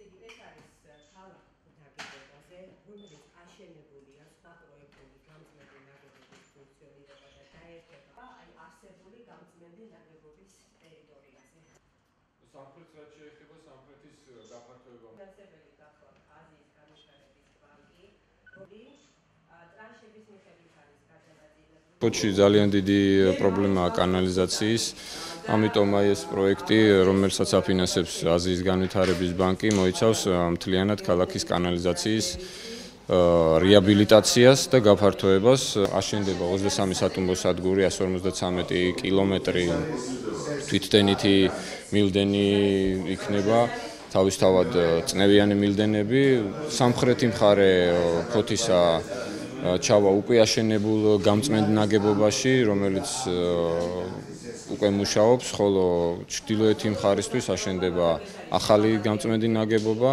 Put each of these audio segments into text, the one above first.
ეს არის ქალაქ ნაგებობაზე, რომელიც აშენებულია სხვა პროექტული გამწმენდი ნაგებობის ფუნქციონირება და დაერთება არსებული გამწმენდი ნაგებობის ტერიტორიაზე. სამხრეთს რაც შეეხება სამხრეთის გაფართოება. ფინანსებელი გახლავთ აზიის განვითარების ბანკი, რომელიც ტრანშების მიხედვით არის გადანაწილებული. ხოჩი ძალიან დიდი პრობლემაა კანალიზაციის. ამიტომ ეს პროექტი, რომელსაც აფინანსებს აზიის განვითარების ბანკი, მოიცავს მთლიანად ქალაქის კანალიზაციის რეაბილიტაციას და გაფართოებას. აშენდება 23 სატუმბო სადგური, 153 კილომეტრი თვითდენითი მილდენი იქნება. თავისთავად წნევიანი მილდენები. სამხრეთი მხარე ფოთისა ჩავა უკვე აშენებულ გამწმენდ ნაგებობაში, რომელიც უკვე მუშაობს, ხოლო ჩრდილოეთი მხარისთვის აშენდება ახალი გამწმენდი ნაგებობა.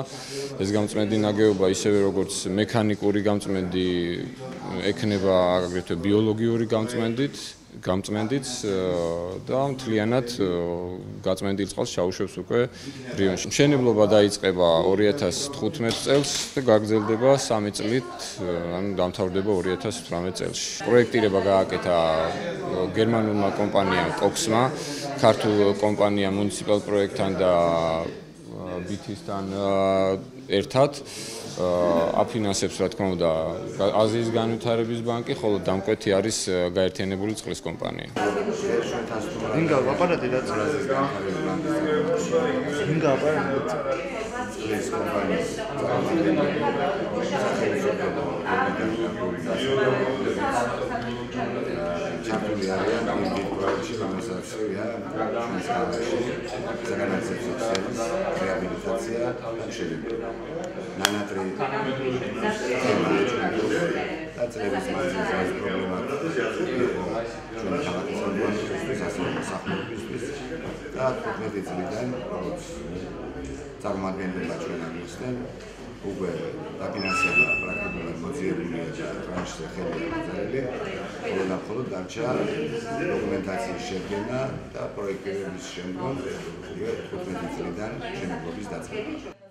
ეს გამწმენდი ნაგებობა ისევე როგორც მექანიკური გამწმენდი ექნება აგრეთვე ბიოლოგიური გამწმენდით და მთლიანად გაწმენდილ წყალს ჩაუშვებს უკვე რიონში. მშენებლობა დაიწყება 2015 წელს და გაგრძელდება 3 წლით, ანუ დამთავრდება 2018 წელს. პროექტირება გააკეთა გერმანულმა კომპანიამ Cox-მა, ქართულ კომპანიამ Municipal Project-თან და BT-სთან ერთად. აფინანსებს რა თქმა უნდა აზიის განვითარების ბანკი, ხოლო დამკვეთი არის გაერთიანებული წყლის კომპანია. Inga, აპარატი რა აზიის განვითარების ბანკის. Inga, აპარატი წყლის კომპანიის. ჩართული არიან იმ პროექტში, რომელსაც საგანმანათლებლო რეაბილიტაცია შეიძლება. ნანატრი და წლების მანძილზე ეს პრობლემა ჩვენ ქალაქის სახელმწიფოსთვის და 15 წლიდან წარმოადგენდება ჩვენ ამისთან უკვე დაფინანსება პრაქტიკულად მოძიებულია და ტრანშზე ხელი აღწერილი, ხოლო და მხოლოდ დარჩა დოკუმენტაციის შედგენა და პროექტირების შემდგომ 15 წლიდან მშენებლობის დაწყება.